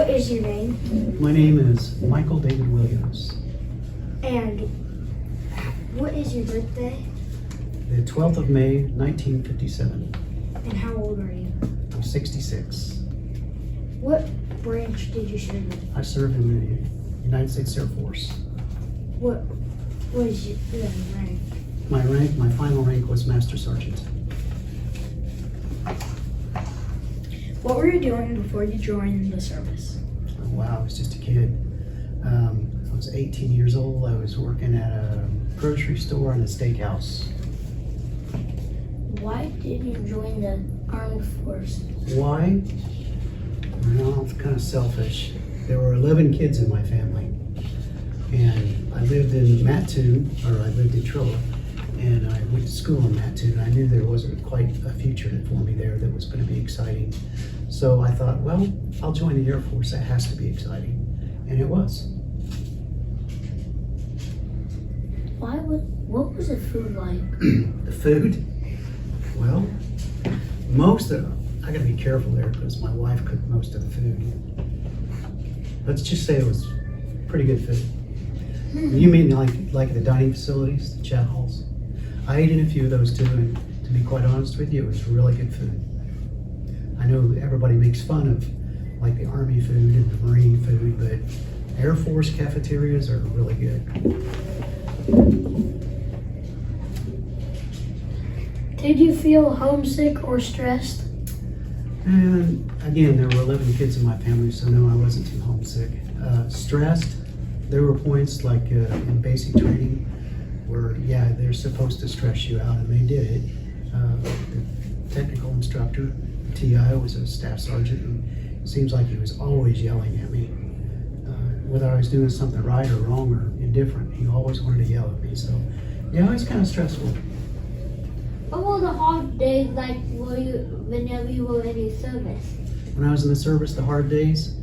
What is your name? My name is Michael David Williams. And what is your birthday? The 12th of May, 1957. And how old are you? I'm 66. What branch did you serve in? I served in the United States Air Force. What was your rank? My final rank was Master Sergeant. What were you doing before you joined the service? Oh, wow, I was just a kid. I was 18 years old. I was working at a grocery store and a steakhouse. Why did you join the Armed Forces? Why? Well, it's kind of selfish. There were 11 kids in my family. And I lived in Mattoon, or I lived in Trilla, and I went to school in Mattoon, and I knew there wasn't quite a future for me there that was going to be exciting. So I thought, well, I'll join the Air Force. That has to be exciting. And it was. What was the food like? The food? Well, I gotta be careful there because my wife cooked most of the food. Let's just say it was pretty good food. You mean like the dining facilities, the chow halls? I ate in a few of those too, and to be quite honest with you, it was really good food. I know everybody makes fun of like the Army food and the Marine food, but Air Force cafeterias are really good. Did you feel homesick or stressed? And again, there were 11 kids in my family, so no, I wasn't too homesick. Stressed, there were points like in basic training where, yeah, they're supposed to stress you out, and they did it. The technical instructor, the TI, was a staff sergeant, and it seems like he was always yelling at me. Whether I was doing something right or wrong or indifferent, he always wanted to yell at me. So, yeah, it was kind of stressful. What were the hard days like whenever you were in your service? When I was in the service, the hard days,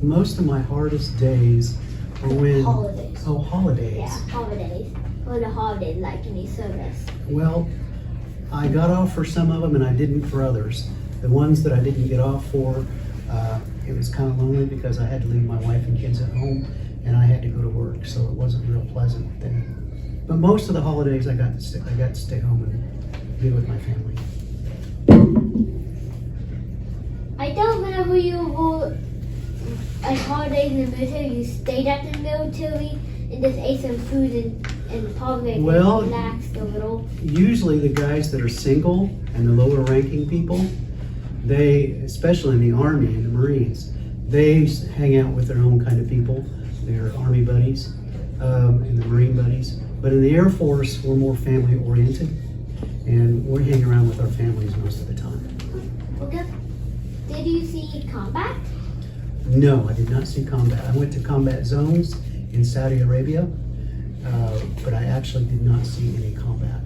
most of my hardest days were when... Holidays. Oh, holidays. Yeah, holidays. What were the holidays like in your service? Well, I got off for some of them and I didn't for others. The ones that I didn't get off for, it was kind of lonely because I had to leave my wife and kids at home and I had to go to work, so it wasn't real pleasant then. But most of the holidays I got to stay home and be with my family. I thought whenever you were on holidays in the military, you stayed at the military and just ate some food and probably Well, relaxed a little. Usually the guys that are single and the lower ranking people, they, especially in the Army and the Marines, they hang out with their own kind of people, their Army buddies and the Marine buddies. But in the Air Force, we're more family oriented and we hang around with our families most of the time. Okay. Did you see combat? No, I did not see combat. I went to combat zones in Saudi Arabia, but I actually did not see any combat.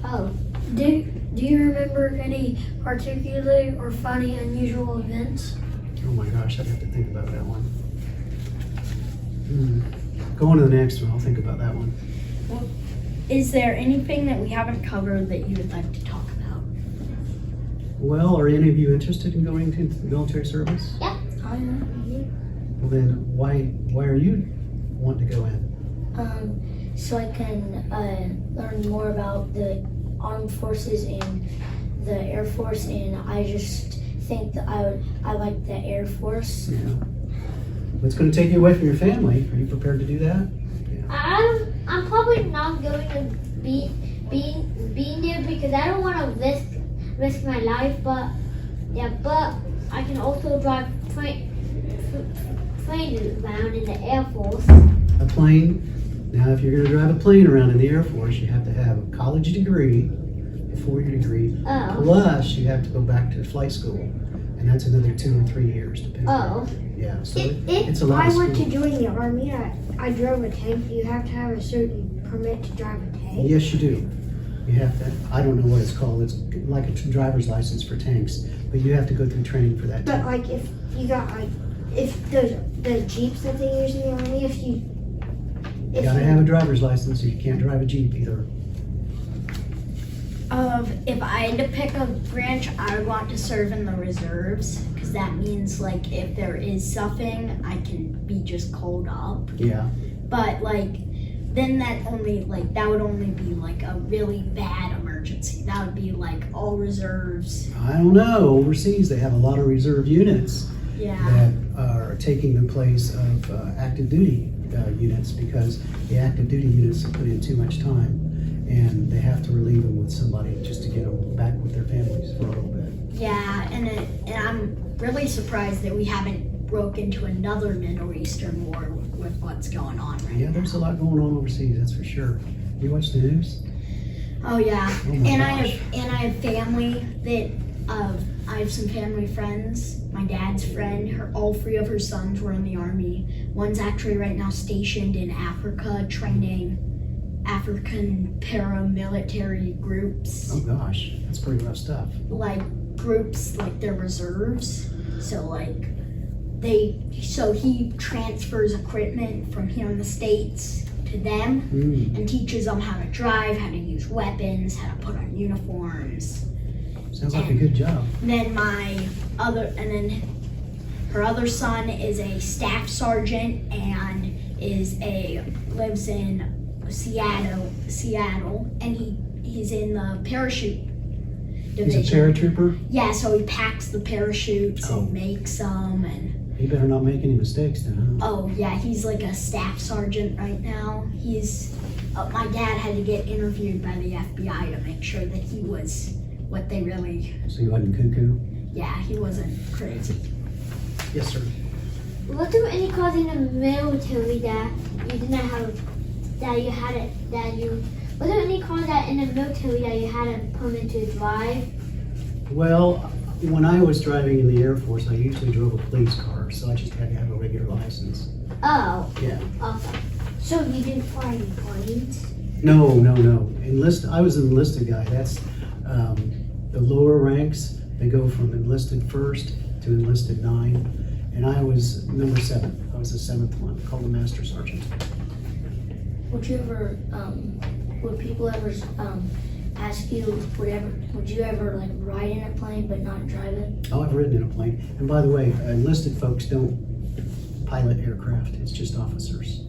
Oh. Do you remember any particular or funny, unusual events? Oh my gosh, I'd have to think about that one. Go on to the next one, I'll think about that one. Well, is there anything that we haven't covered that you would like to talk about? Well, are any of you interested in going to military service? Yeah. I know. Well then, why are you wanting to go in? So I can learn more about the Armed Forces and the Air Force, and I just think that I like the Air Force. Yeah. It's going to take you away from your family. Are you prepared to do that? Yeah. I'm probably not going to being there because I don't want to risk my life, but I can also drive train around in the Air Force. A plane. Now, if you're going to drive a plane around in the Air Force, you have to have a college degree, a 4-year degree, Oh. plus you have to go back to flight school, and that's another 2 or 3 years, depending. Oh. Yeah, so If it's a lot I of went to school. join the army. I drove a tank. You have to have a certain permit to drive a tank. Yes, you do. You have to. I don't know what it's called. It's like a driver's license for tanks, but you have to go through training for that. But too. like if you got if the jeeps that they use in the army, You gotta have a driver's license, or you can't drive a Jeep either. If I had to pick a branch, I would want to serve in the reserves because that means like if there is something, I can be just called up. Yeah. But like then that would only be like a really bad emergency. That would be like all reserves. I don't know. Overseas, they have a lot of reserve units Yeah. that are taking the place of active duty units because the active duty units have put in too much time and they have to relieve them with somebody just to get them back with their families for a little bit. Yeah, and I'm really surprised that we haven't broke into another Middle Eastern war with what's going on right Yeah, now. there's a lot going on overseas, that's for sure. You watch the news? Oh yeah, Oh my and gosh. I have family that I have some family friends. My dad's friend, all three of her sons were in the army. One's actually right now stationed in Africa training African paramilitary groups, Oh gosh, that's pretty rough stuff. like their reserves. So he transfers equipment from here in the States to them and teaches them how to drive, how to use weapons, how to put on uniforms. Sounds like a good job. Then her other son is a staff sergeant and lives in Seattle, and he's in the parachute division. He's a paratrooper? Yeah, so he packs the parachutes Oh. and makes them, and He better not make any mistakes then, huh? oh yeah, he's like a staff sergeant right now. My dad had to get interviewed by the FBI to make sure that he was what they really. So he wasn't cuckoo? Yeah, he wasn't crazy. Yes, sir. Was there any cause in the military that you did not have, was there any cause that in the military that you had a permit to drive? Well, when I was driving in the Air Force, I usually drove a police car, so I just had to have a regular license. Oh, Yeah. awesome. So you didn't fly any planes? No. I was an enlisted guy. That's the lower ranks. They go from enlisted first to enlisted 9, and I was number 7. I was the 7th one, called a master sergeant. Would people ever ask you would you ever like ride in a plane but not drive it? Oh, I've ridden in a plane. And by the way, enlisted folks don't pilot aircraft. It's just officers.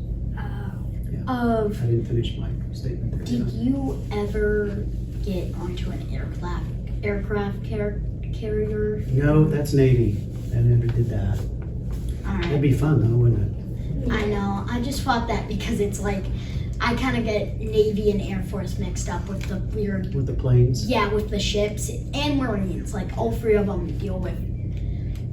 I didn't finish my statement there. Did you ever get onto an aircraft carrier? No, that's Navy. I never did that. All That'd right. be fun though, wouldn't it? I know. I just thought that because it's like I kind of get Navy and Air Force mixed up with the weird. With the planes. Yeah, with the ships and Marines. Like all three of them deal with.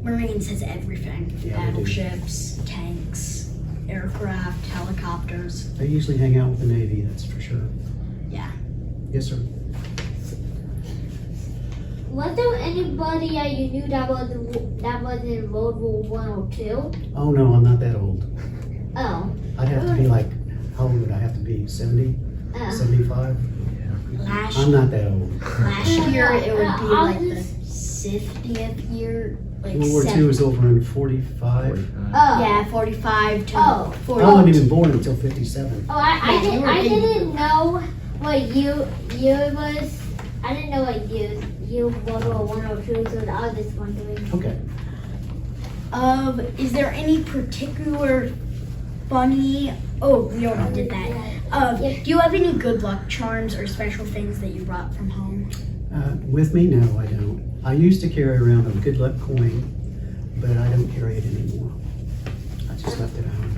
Marines has everything: Yeah, they do. battleships, tanks, aircraft, helicopters. They usually hang out with the Navy, that's for sure. Yeah. Yes, sir. Was there anybody that you knew that was in World War I or II? Oh no, I'm not that old. Oh, I'd have to be like, how old would I have to be? 70? 75? Last I'm not that old. year it would be I'll like the just- 50th year. Like World War II was over in 45. oh. Yeah, 45 to Oh. 40. I wasn't even born until 57. Oh, Yeah, you were I baby. didn't know what year it was. I didn't know what year World War I or II, so I was just wondering. Okay. Is there any particular funny? Oh, we already did that. Do you have any good luck charms or special things that you brought from home? With me? No, I don't. I used to carry around a good luck coin, but I don't carry it anymore. I just left it at home.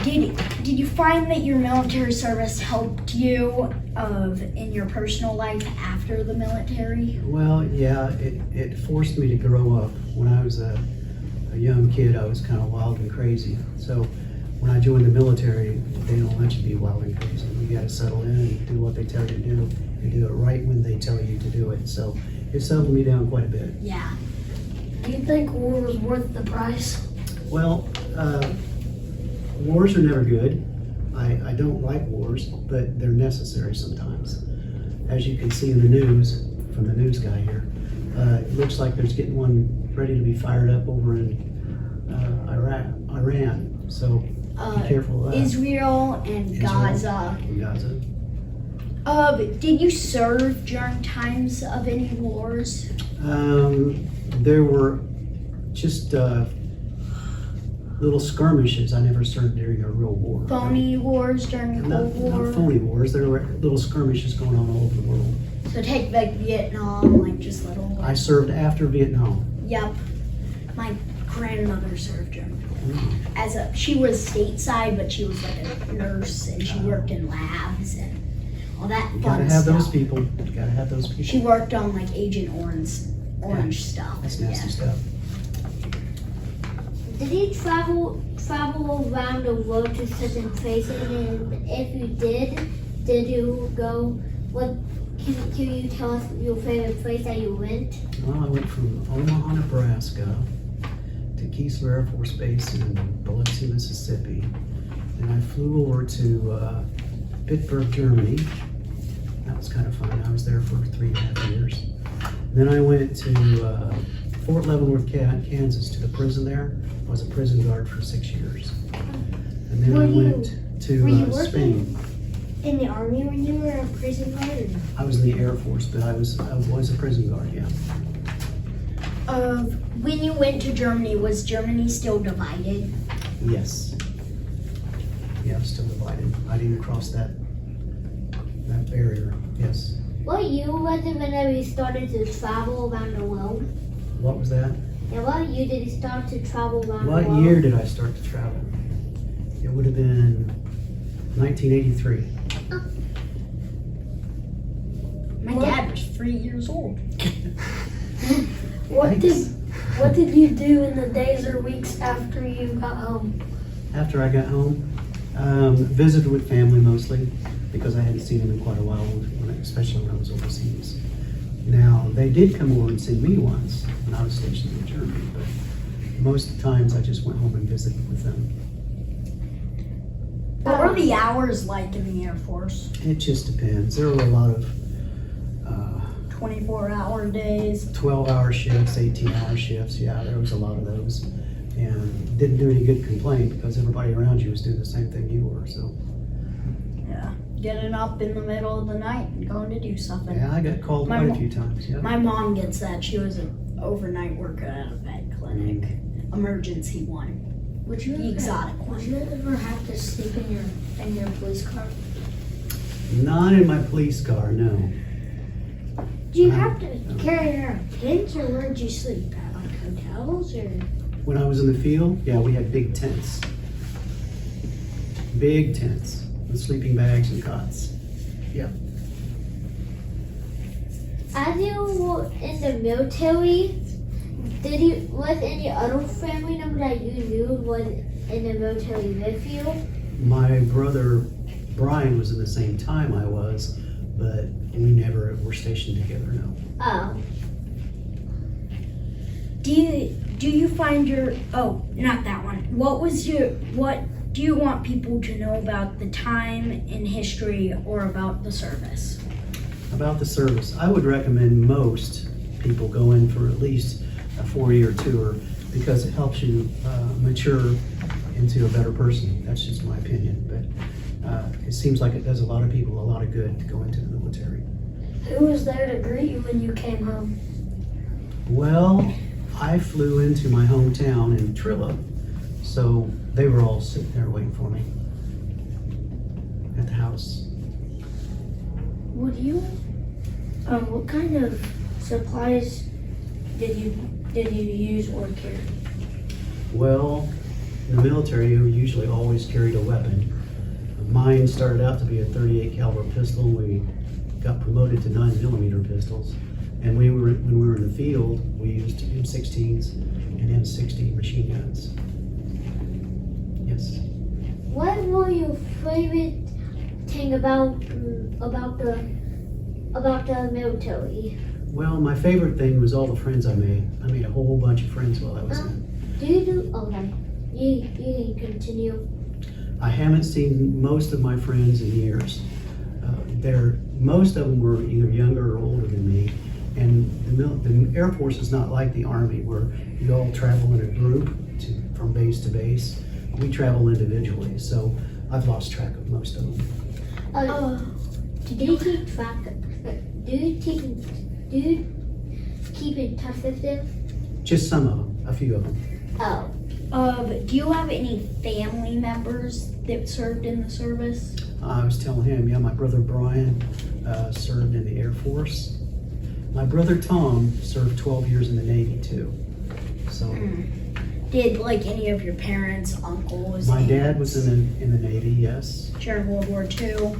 Did you find that your military service helped you in your personal life after the military? Well, yeah, it forced me to grow up. When I was a young kid, I was kind of wild and crazy. So when I joined the military, they don't let you be wild and crazy. You got to settle in and do what they tell you to do, and do it right when they tell you to do it. So it settled me down quite a bit. Yeah. Do you think war was worth the price? Well, wars are never good. I don't like wars, but they're necessary sometimes. As you can see in the news, from the news guy here, it looks like there's getting one ready to be fired up over in Iran. So Be careful of that. Israel and Israel. Gaza. In Gaza. Did you serve during times of any wars? There were just little skirmishes. I never served during a real war. Phony wars during the Cold War? Not phony wars. There were little skirmishes going on all over the world. So take like Vietnam, like just little. I served after Vietnam. Yep. My grandmother served during Mm. she was stateside, but she was like a nurse and she worked in labs and all that You fun gotta have stuff. those people. You gotta have those people. She worked on like Agent Orange stuff. That's nasty Yeah. stuff. Did you travel around the world to certain places? And if you did you go? What can you tell us your favorite place that you went? Well, I went from Omaha, Nebraska to Keesler Air Force Base in Biloxi, Mississippi. Then I flew over to Bitburg, Germany. That was kind of fun. I was there for 3.5 years. Then I went to Fort Leavenworth, Kansas, to the prison there. I was a prison guard for 6 years. And then I went were you to working? Spain. In the army when you were a prison guard? Or no? I was in the Air Force, but I was a prison guard, yeah. When you went to Germany, was Germany still divided? Yes. Yeah, I'm still divided. I didn't cross that barrier. Yes. What year was it whenever you started to travel around the world? What was that? And what year did you start to travel around What the world? year did I start to travel? It would have been 1983. My dad was 3 years old. What Thanks. did you do in the days or weeks after you got home? After I got home, visited with family mostly because I hadn't seen them in quite a while, especially when I was overseas. Now, they did come over and see me once when I was stationed in Germany, but most of the times I just went home and visited with them. What were the hours like in the Air Force? It just depends. There were a lot of 24-hour days. 12-hour shifts, 18-hour shifts. Yeah, there was a lot of those. And didn't do any good complaint because everybody around you was doing the same thing you were. So, Yeah. Getting up in the middle of the night and going to do something. yeah, I got called My quite a mo- few times. Yeah. My mom gets that. She was an overnight worker at a vet clinic. Emergency one. Would you The exotic Would one. you ever have to sleep in your police car? Not in my police car, no. Do you have to carry around tents or where'd you sleep at? Like hotels or? When I was in the field, yeah, we had big tents. Big tents with sleeping bags and cots. As you were in the military, was any other family member that you knew was in the military with you? My brother Brian was in the same time I was, but we never were stationed together, no. Oh, Do you find not that one. What do you want people to know about the time in history or about the service? About the service, I would recommend most people go in for at least a 4-year tour because it helps you mature into a better person. That's just my opinion, but it seems like it does a lot of people a lot of good to go into the military. Who was there to greet you when you came home? Well, I flew into my hometown in Trilla, so they were all sitting there waiting for me at the house. Would you? What kind of supplies did you use or carry? Well, in the military, you usually always carried a weapon. Mine started out to be a .38 caliber pistol. We got promoted to 9mm pistols. And when we were in the field, we used M16s and M60 machine guns. Yes. what were your favorite thing about the military? Well, my favorite thing was all the friends I made. I made a whole bunch of friends while I was in. Do you do? Okay, you can continue. I haven't seen most of my friends in years. Most of them were either younger or older than me. And the Air Force is not like the Army where you all travel in a group from base to base. we travel individually, so I've lost track of most of them. Do you keep track? Do you keep in touch with them? Just some of them, a few of them. Oh, Do you have any family members that served in the service? I was telling him, yeah, my brother Brian served in the Air Force. My brother Tom served 12 years in the Navy too. So Did like any of your parents, uncles? my aunts dad was in the Navy, yes. during World War II?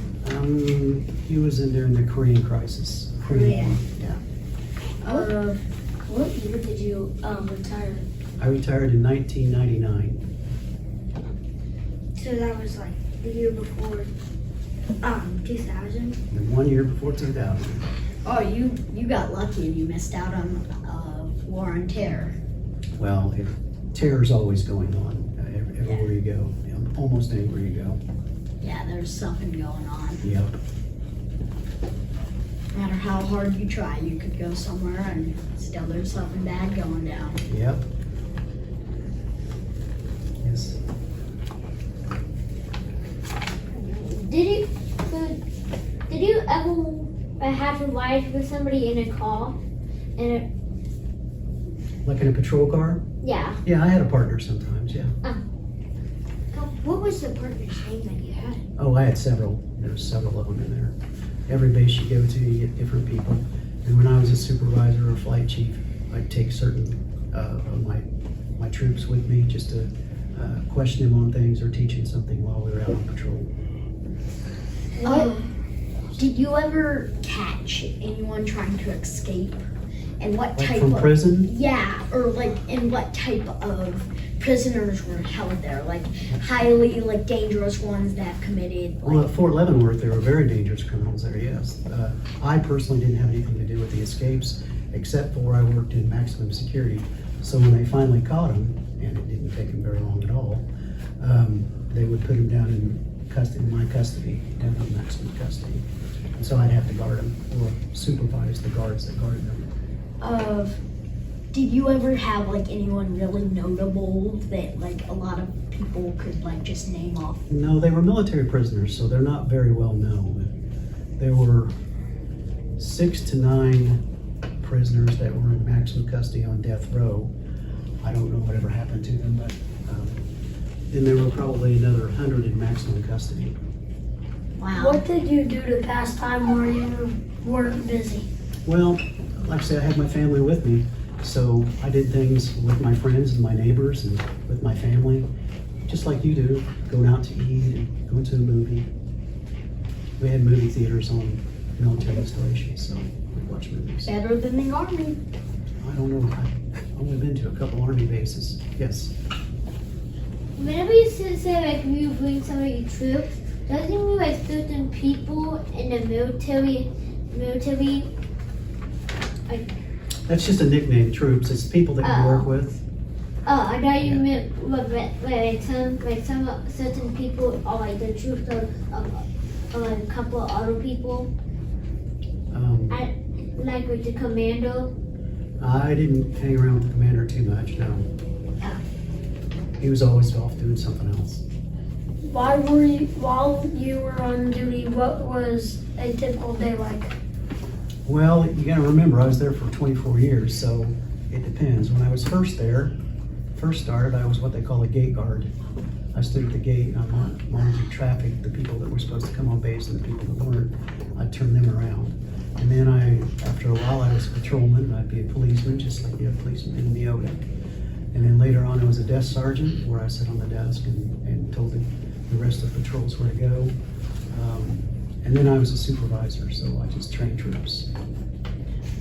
He was in during the Korean crisis. Korea. War, yeah. What year did you retire? I retired in 1999. So that was like the year before 2000. And 1 year before 2000. Oh, you got lucky and you missed out on War on Terror. Well, terror's always going on everywhere you go, almost anywhere you go. Yeah, there's something going on. Yep. No matter how hard you try, you could go somewhere and still there's something bad going down. Yep. Yes. did you ever have to ride with somebody in a car? Like in a patrol car? Yeah. Yeah, I had a partner sometimes, yeah. What was the partner's name that you had? Oh, I had several. There were several of them in there. Every base you go to, you get different people. And when I was a supervisor or flight chief, I'd take certain of my troops with me just to question them on things or teach them something while we were out on patrol. Did you ever catch anyone trying to escape? And what Like type from of prison? Yeah, or like and what type of prisoners were held there? Like highly like dangerous ones that committed Well, like at Fort Leavenworth, there were very dangerous criminals there, yes. I personally didn't have anything to do with the escapes, except for I worked in maximum security. So when they finally caught them, and it didn't take them very long at all, they would put them down in my custody, down in maximum custody. And so I'd have to guard them or supervise the guards that guarded them. did you ever have like anyone really notable that like a lot of people could like just name off? No, they were military prisoners, so they're not very well known. There were 6 to 9 prisoners that were in maximum custody on death row. I don't know whatever happened to them, but then there were probably another 100 in maximum custody. Wow. What did you do to pass time where you weren't busy? Well, like I said, I had my family with me, so I did things with my friends and my neighbors and with my family, just like you do, going out to eat and going to a movie. We had movie theaters on military installations, so we'd watch movies. Better than the army. I don't know, I've only been to a couple army bases, yes. Whenever you say like you bring somebody troops, doesn't it mean like certain people in the military like That's just a nickname, troops, it's people that you work with. I thought you meant like some certain people are like the troops of like a couple of other people. Like with the commando. I didn't hang around with the commander too much, no. He was always off doing something else. While you were on duty, what was a typical day like? Well, you gotta remember, I was there for 24 years, so it depends. When I was first started, I was what they call a gate guard. I stood at the gate and I monitored traffic, the people that were supposed to come on base and the people that weren't. I'd turn them around. And then after a while, I was a patrolman, I'd be a policeman, just like you have policemen in Neota. And then later on, I was a desk sergeant, where I sat on the desk and told the rest of the patrols where to go. And then I was a supervisor, so I just trained troops.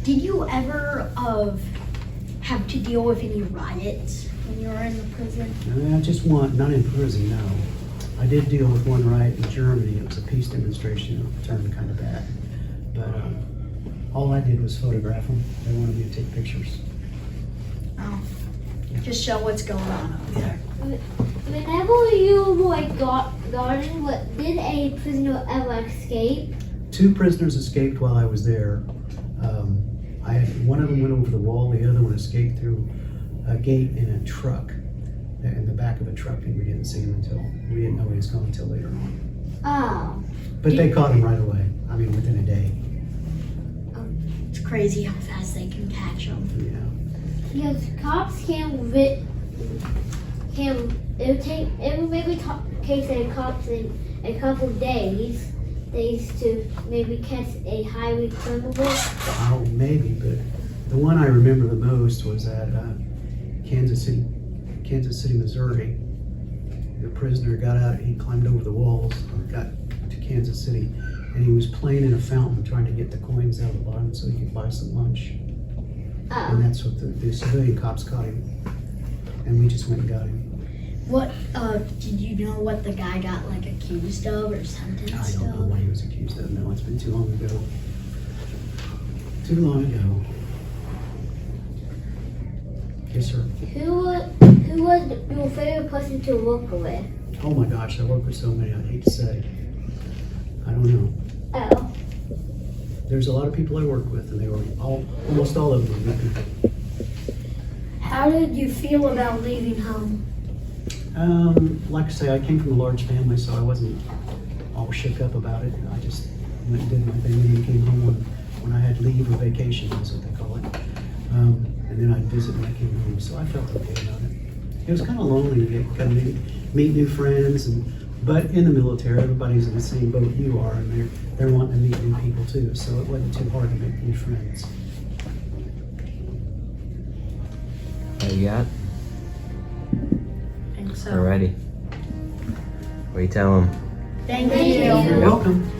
Did you ever have to deal with any riots when you were in the prison? Just one, not in prison, no. I did deal with one riot in Germany. It was a peace demonstration. It turned kind of bad. But all I did was photograph them. They wanted me to take pictures. Oh. Just show what's going on up there. Whenever you were like guarding, did a prisoner ever escape? 2 prisoners escaped while I was there. One of them went over the wall. The other one escaped through a gate in a truck. in the back of a truck, and we didn't see him we didn't know he was gone until later on. Oh, But they caught him right away. I mean, within a day. It's crazy how fast they can catch them. Yeah. because cops it would maybe take the cops in a couple days to maybe catch a highway criminal. Oh, maybe, but the one I remember the most was at Kansas City, Missouri. The prisoner got out, he climbed over the walls, got to Kansas City, and he was playing in a fountain trying to get the coins out of the bottom so he could buy some lunch. And Oh, that's what the civilian cops caught him. And we just went and got him. What, did you know what the guy got like accused of or I sentenced don't know of? what he was accused of. No, it's been too long ago. Too long ago. Yes, sir. who was your favorite person to work with? Oh my gosh, I work with so many, I'd hate to say. I don't know. Oh, There's a lot of people I work with, and they were almost all of them were good people. How did you feel about leaving home? Like I say, I came from a large family, so I wasn't all shook up about it. I just went and did my thing, and then came home when I had leave or vacation, is what they call it. And then I'd visit when I came home, so I felt okay about it. It was kind of lonely to get kind of meet new friends, but in the military, everybody's in the same boat you are, and they're wanting to meet new people too, so it wasn't too hard to make new friends. What you got? I think so. Alrighty. What do you tell them? Thank Thank you. you. You're welcome.